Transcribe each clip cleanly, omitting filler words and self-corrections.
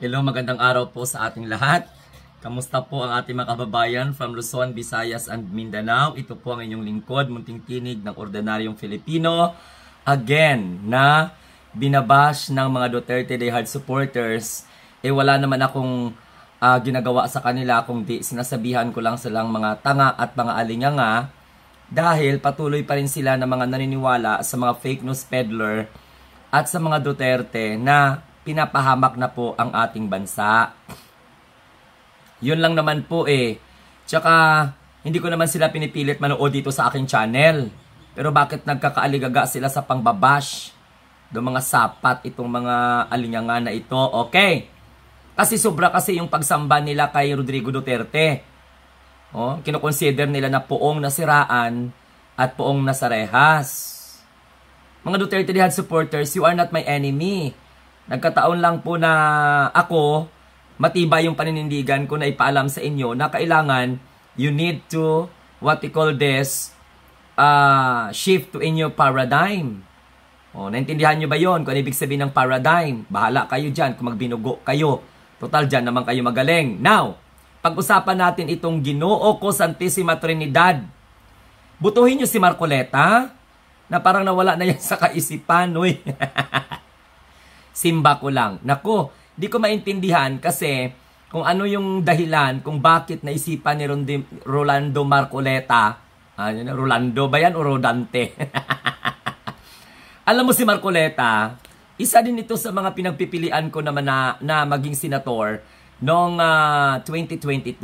Hello, magandang araw po sa ating lahat. Kamusta po ang ating mga kababayan from Luzon, Visayas, and Mindanao? Ito po ang inyong lingkod, munting tinig ng ordinaryong Filipino. Again, na binabash ng mga Duterte diehard supporters. Wala naman akong ginagawa sa kanila, kundi sinasabihan ko lang silang mga tanga at mga alinganga dahil patuloy pa rin sila na mga naniniwala sa mga fake news peddler at sa mga Duterte na pinapahamak na po ang ating bansa. Yun lang naman po Tsaka, hindi ko naman sila pinipilit manood dito sa aking channel. Pero bakit nagkakaaligaga sila sa pangbabash? Doon mga sapat itong mga alinganga na ito. Okay. Kasi sobra kasi yung pagsamba nila kay Rodrigo Duterte. Kinoconsider nila na poong nasiraan at poong nasarehas. Mga Duterte diehard supporters, you are not my enemy. Nagkataon lang po na ako, matibay yung paninindigan ko na ipaalam sa inyo na kailangan you need to, what we call this, shift to a new paradigm. Naintindihan nyo ba yon? Kung ano ibig sabihin ng paradigm? Bahala kayo dyan kung magbinugo kayo. Total dyan naman kayo magaling. Now, pag-usapan natin itong Ginoo ko Santissima Trinidad. Butuhin nyo si Marcoleta na parang nawala na yan sa kaisipan. Simba ko lang. Naku, di ko maintindihan kasi kung ano yung dahilan kung bakit naisipan ni Rolando Marcoleta. Rolando ba yan o Rodante? Alam mo si Marcoleta, isa din ito sa mga pinagpipilian ko naman na maging senator noong 2022.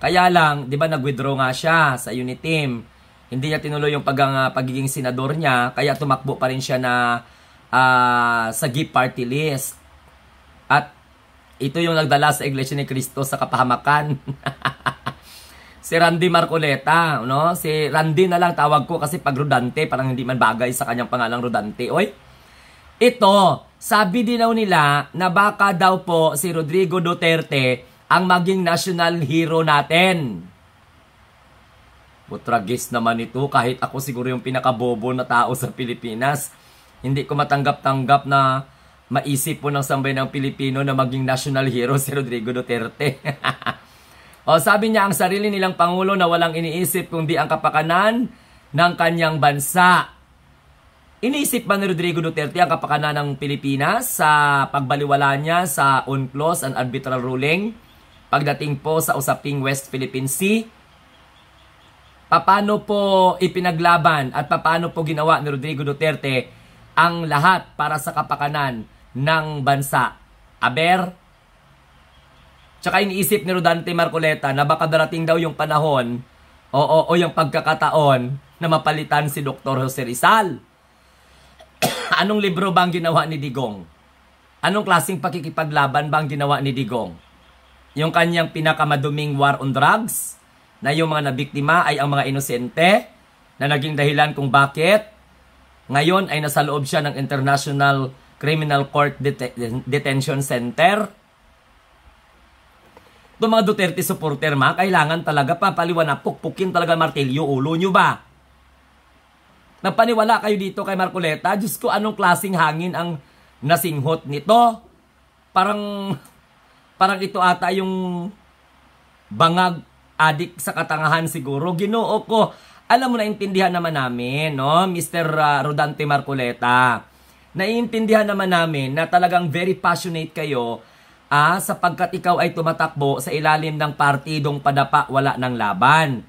Kaya lang, di ba nag-withdraw nga siya sa Uniteam. Hindi niya tinuloy yung pagiging senador niya, kaya tumakbo pa rin siya na sa GIP party list. At ito yung nagdala sa Iglesia ni Cristo sa kapahamakan. Si Randy Marcoleta, no? Si Randy na lang tawag ko kasi pag Rodante, parang hindi man bagay sa kanyang pangalang Rodante. Ito, sabi din daw nila na baka daw po si Rodrigo Duterte ang maging national hero natin. Putragis naman ito, kahit ako siguro yung pinakabobo na tao sa Pilipinas. Hindi ko matanggap-tanggap na maisip po ng sambayan ng Pilipino na maging national hero si Rodrigo Duterte. Sabi niya ang sarili nilang Pangulo na walang iniisip kundi ang kapakanan ng kanyang bansa. Iniisip ba ni Rodrigo Duterte ang kapakanan ng Pilipinas sa pagbaliwala niya sa UNCLOS and arbitral ruling pagdating po sa usaping West Philippine Sea? Paano po ipinaglaban at paano po ginawa ni Rodrigo Duterte ang lahat para sa kapakanan ng bansa? Aber? Tsaka iniisip ni Rodante Marcoleta na baka darating daw yung panahon o yung pagkakataon na mapalitan si Dr. Jose Rizal. Anong libro bang ginawa ni Digong? Anong klaseng pakikipaglaban bang ginawa ni Digong? Yung kanyang pinakamaduming war on drugs na yung mga nabiktima ay ang mga inosente na naging dahilan kung bakit ngayon ay nasa loob siya ng International Criminal Court Detention Center. Itong mga Duterte supporter kailangan talaga papaliwanag, pukpukin talaga martilyo, ulo nyo ba? Napaniwala kayo dito kay Marcoleta? Diyos ko, anong klaseng hangin ang nasinghot nito? Parang ito ata yung bangag adik sa katangahan siguro. Ginoo ko. Alam mo, naintindihan naman namin, no, Mr. Rodante Marcoleta. Naiintindihan naman namin na talagang very passionate kayo sapagkat ikaw ay tumatakbo sa ilalim ng partidong padapa wala ng laban.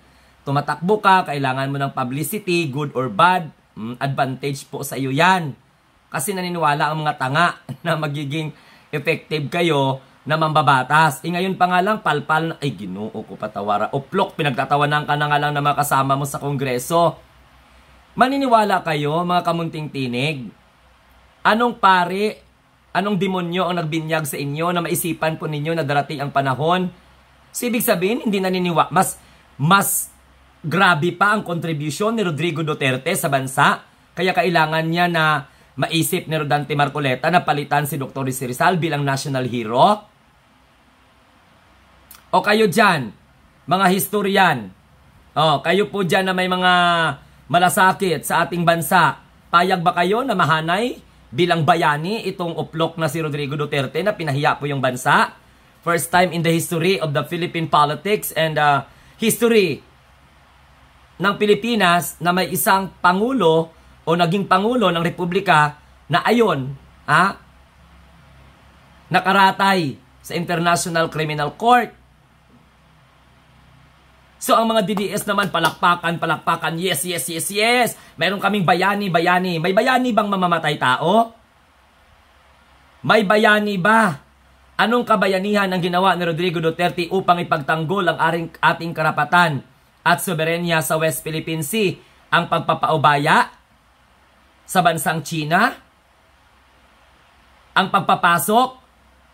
Tumatakbo ka, kailangan mo ng publicity, good or bad, advantage po sa iyo yan. Kasi naniniwala ang mga tanga na magiging effective kayo na mambabatas. Ngayon pa nga lang, palpal na, ay Ginoo ko patawara. Plok, pinagtatawanan ka na nga lang na mga kasama mo sa Kongreso. Maniniwala kayo, mga kamunting tinig? Anong pari, anong demonyo ang nagbinyag sa inyo na maisipan po ninyo na darating ang panahon? So, ibig sabihin, hindi naniniwala. Mas grabe pa ang contribution ni Rodrigo Duterte sa bansa. Kaya kailangan niya na maisip ni Rodante Marcoleta na palitan si Dr. Rizal bilang national hero. O kayo dyan, mga historian, kayo po dyan na may mga malasakit sa ating bansa, payag ba kayo na mahanay bilang bayani itong uplok na si Rodrigo Duterte na pinahiya po yung bansa. First time in the history of the Philippine politics and history ng Pilipinas na may isang pangulo o naging pangulo ng republika na ayon, nakaratay sa International Criminal Court. So ang mga DDS naman palakpakan, yes. Mayroon kaming bayani. May bayani bang mamamatay tao? May bayani ba? Anong kabayanihan ang ginawa ni Rodrigo Duterte upang ipagtanggol ang ating karapatan at soberenya sa West Philippine Sea? Ang pagpapaubaya sa bansang China? Ang pagpapasok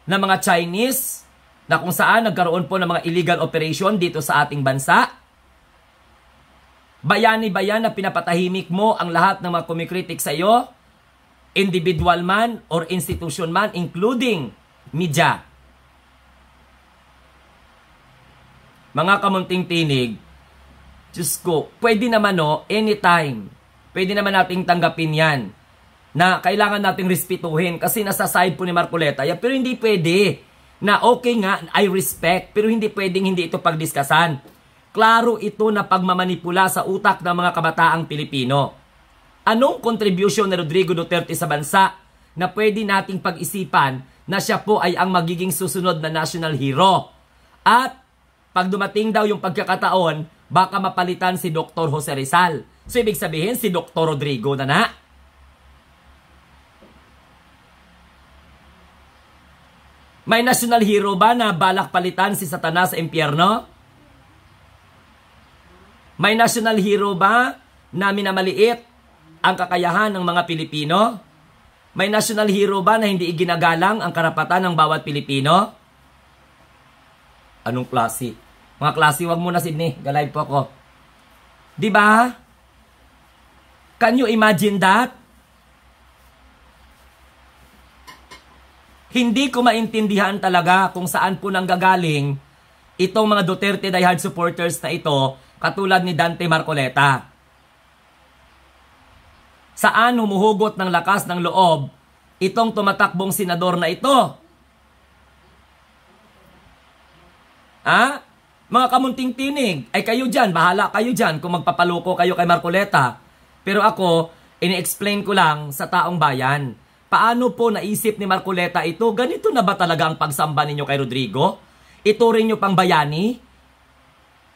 ng mga Chinese na kung saan nagkaroon po ng mga illegal operation dito sa ating bansa? Bayani ba yan na pinapatahimik mo ang lahat ng mga kumikritik sa iyo? Individual man or institution man, including media. Mga kamunting tinig, Diyos ko, pwede naman anytime. Pwede naman nating tanggapin yan na kailangan nating respetuhin kasi nasa side po ni Marcoleta. Pero hindi pwede na okay nga, I respect, pero hindi pwedeng hindi ito pagdiskasan. Klaro ito na pagmamanipula sa utak ng mga kabataang Pilipino. Anong contribution ni Rodrigo Duterte sa bansa na pwede nating pag-isipan na siya po ay ang magiging susunod na national hero? At pag dumating daw yung pagkakataon, baka mapalitan si Dr. Jose Rizal. So ibig sabihin si Dr. Rodrigo na. May national hero ba na balak palitan si Satanas sa impyerno? May national hero ba na minamaliit ang kakayahan ng mga Pilipino? May national hero ba na hindi iginagalang ang karapatan ng bawat Pilipino? Anong klase? Mga klase, wag muna Sydney. Galive po ako. Diba? Can you imagine that? Hindi ko maintindihan talaga kung saan po nanggagaling itong mga Duterte diehard supporters na ito, katulad ni Dante Marcoleta. Saan humuhugot ng lakas ng loob itong tumatakbong senador na ito? Mga kamunting tinig, ay kayo dyan, bahala kayo dyan kung magpapaloko kayo kay Marcoleta. Pero ako, ini-explain ko lang sa taong bayan. Paano po naisip ni Marcoleta ito? Ganito na ba talaga ang pagsamba ninyo kay Rodrigo? Ituring nyo pang bayani?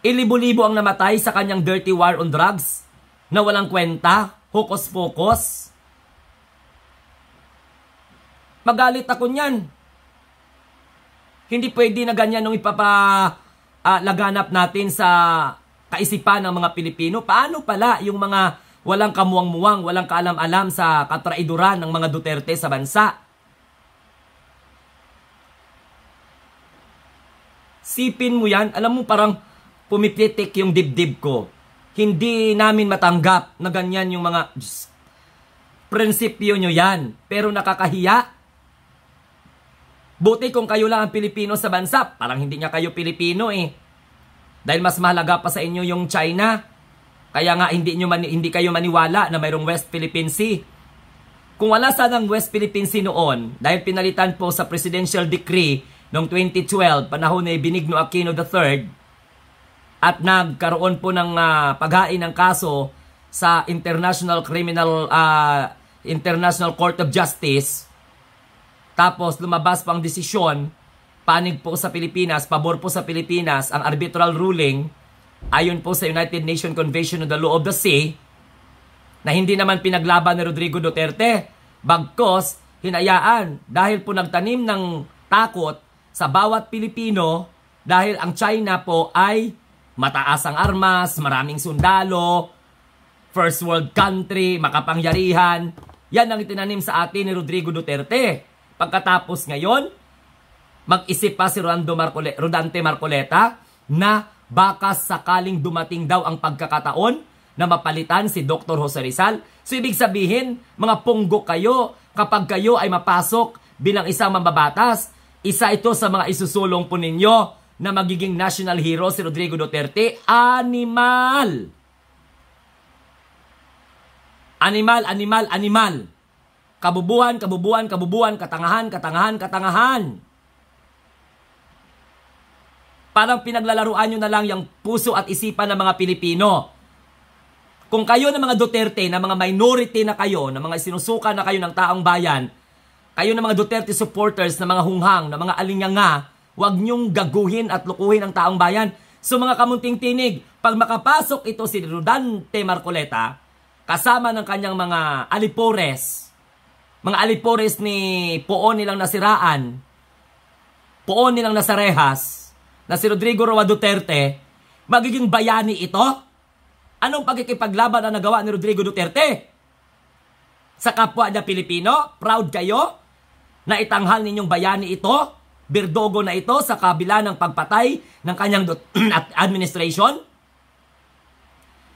Ilibo-libo ang namatay sa kanyang dirty war on drugs na walang kwenta, hukos-pokos. Magalit ako niyan. Hindi pwede na ganyan nung laganap natin sa kaisipan ng mga Pilipino. Paano pala yung mga walang kamuwang-muwang, walang kaalam-alam sa katraiduran ng mga Duterte sa bansa? Sipin mo yan, alam mo parang pumipitik yung dibdib ko. Hindi namin matanggap na ganyan yung mga prinsipyo nyo yan. Pero nakakahiya. Buti kung kayo lang ang Pilipino sa bansa, parang hindi nga kayo Pilipino Dahil mas mahalaga pa sa inyo yung China. Kaya nga hindi kayo maniwala na mayroong West Philippine Sea. Kung wala sanang West Philippine Sea noon, dahil pinalitan po sa Presidential Decree noong 2012, panahon ni Benigno Aquino III, at nagkaroon po ng paghain ng kaso sa International Court of Justice, tapos lumabas pang desisyon, panig po sa Pilipinas, pabor po sa Pilipinas, ang arbitral ruling, ayon po sa United Nations Convention on the Law of the Sea, na hindi naman pinaglaban ni Rodrigo Duterte, bagkos hinayaan dahil po nagtanim ng takot sa bawat Pilipino dahil ang China po ay mataas ang armas, maraming sundalo, first world country, makapangyarihan. Yan ang itinanim sa atin ni Rodrigo Duterte. Pagkatapos ngayon, mag-isip pa si Rodante Marcoleta na baka sakaling dumating daw ang pagkakataon na mapalitan si Dr. Jose Rizal. So ibig sabihin, mga punggo kayo kapag kayo ay mapasok bilang isang mambabatas. Isa ito sa mga isusulong po ninyo na magiging national hero si Rodrigo Duterte. Animal. Kabubuhan, kabubuhan, kabubuhan, katangahan, katangahan, katangahan. Parang pinaglalaruan nyo na lang yung puso at isipan ng mga Pilipino. Kung kayo ng mga Duterte, na mga minority na kayo, na mga sinusuka na kayo ng taong bayan, kayo ng mga Duterte supporters, na mga hunghang, na mga alinyanga, huwag nyong gaguhin at lukuhin ang taong bayan. So mga kamunting tinig, pag makapasok ito si Rodante Marcoleta, kasama ng kanyang mga alipores ni poon nilang nasiraan, poon nilang nasarehas, na si Rodrigo Roa Duterte, magiging bayani ito? Anong pagkikipaglaban ang nagawa ni Rodrigo Duterte? Sa kapwa niya Pilipino, proud kayo na itanghal ninyong bayani ito, birdogo na ito sa kabila ng pagpatay ng kanyang administration?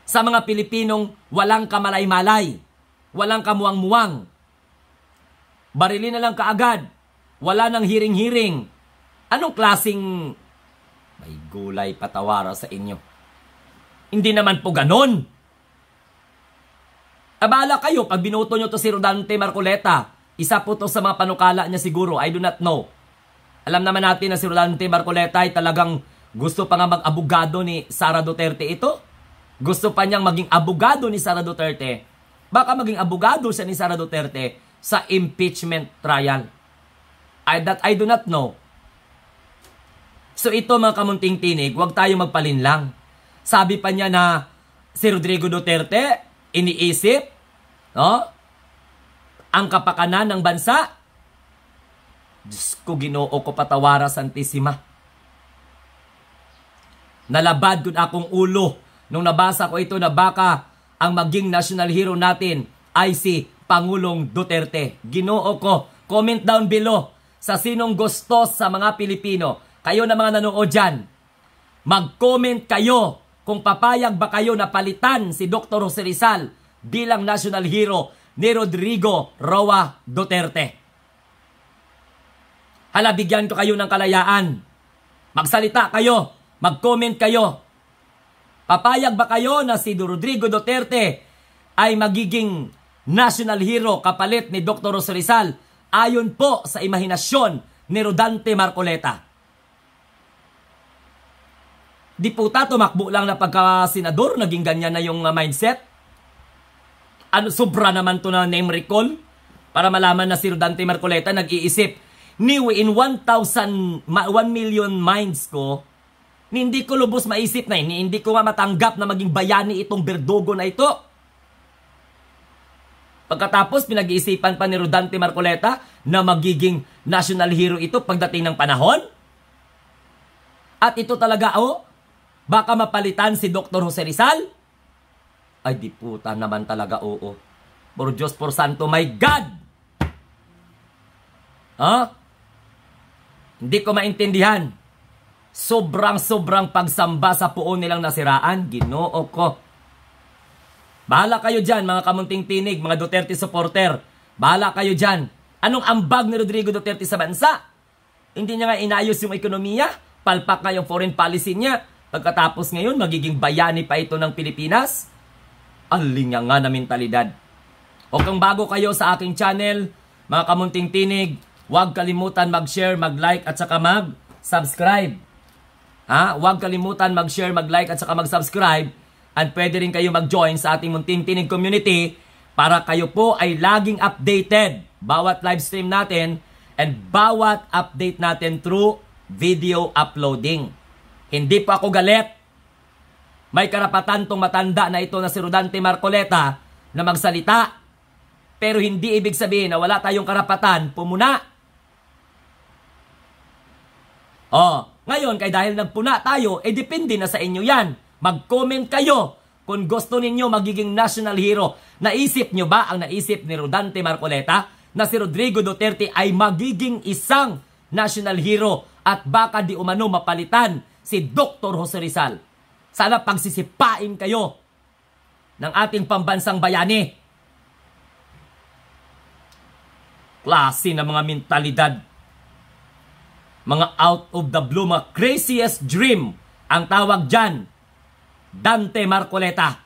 Sa mga Pilipinong walang kamalay-malay, walang kamuwang-muwang, barilin na lang kaagad, wala nang hiring-hiring. Anong klaseng may gulay patawara sa inyo? Hindi naman po ganon. Abala kayo pag binoto nyo to si Rodante Marcoleta. Isa po to sa mga panukala niya siguro. I do not know. Alam naman natin na si Rodante Marcoleta ay talagang gusto pa nga mag-abogado ni Sara Duterte ito. Gusto pa niyang maging abogado ni Sara Duterte. Baka maging abogado siya ni Sara Duterte sa impeachment trial. I do not know. So ito mga kamunting tinig, huwag tayo magpalinlang. Sabi pa niya na si Rodrigo Duterte iniisip, no, ang kapakanan ng bansa. Diyos ko, Ginoo ko, patawara Santissima. Nalabad ko akong ulo nung nabasa ko ito na baka ang maging national hero natin ay si Pangulong Duterte. Ginoo ko, comment down below sa sinong gusto sa mga Pilipino. Kayo na mga nanood dyan, mag-comment kayo kung papayag ba kayo na palitan si Dr. Jose Rizal bilang national hero ni Rodrigo Roa Duterte. Hala, bigyan ko kayo ng kalayaan. Magsalita kayo, mag-comment kayo. Papayag ba kayo na si Rodrigo Duterte ay magiging national hero kapalit ni Dr. Jose Rizal ayon po sa imahinasyon ni Rodante Marcoleta? Di po tumakbo lang na pagka-senador, naging ganyan na yung mindset. Ano, sobra naman to na name recall para malaman na si Rodante Marcoleta nag-iisip, niwi in 1 million minds ko, hindi ko lubos maisip na hindi ko matanggap na maging bayani itong berdugo na ito. Pagkatapos, pinag-iisipan pa ni Rodante Marcoleta na magiging national hero ito pagdating ng panahon. At ito talaga, baka mapalitan si Dr. Jose Rizal? Ay, di puta naman talaga, oo. Por Diyos, por Santo, my God! Hindi ko maintindihan. Sobrang pagsamba sa puon nilang nasiraan. Ginoo ko. Bahala kayo dyan, mga kamunting tinig, mga Duterte supporter. Bahala kayo dyan. Anong ambag ni Rodrigo Duterte sa bansa? Hindi niya nga inayos yung ekonomiya? Palpak nga yung foreign policy niya? Pagkatapos ngayon, magiging bayani pa ito ng Pilipinas? Alinya nga na mentalidad. O kung bago kayo sa aking channel, mga kamunting tinig, huwag kalimutan mag-share, mag-like at saka mag-subscribe. Huwag kalimutan mag-share, mag-like at saka mag-subscribe. At pwede rin kayo mag-join sa ating Munting Tinig community para kayo po ay laging updated bawat live stream natin and bawat update natin through video uploading. Hindi po ako galit. May karapatan tong matanda na ito na si Rodante Marcoleta na magsalita. Pero hindi ibig sabihin na wala tayong karapatan pumuna. Ngayon, dahil nagpuna tayo, depende na sa inyo yan. Mag-comment kayo kung gusto ninyo magiging national hero. Naisip nyo ba ang naisip ni Rodante Marcoleta na si Rodrigo Duterte ay magiging isang national hero at baka di umano mapalitan si Dr. Jose Rizal? Sana pagsisipain kayo ng ating pambansang bayani. Klase na mga mentalidad. Mga out of the blue, mga craziest dream ang tawag dyan. Dante Marcoleta.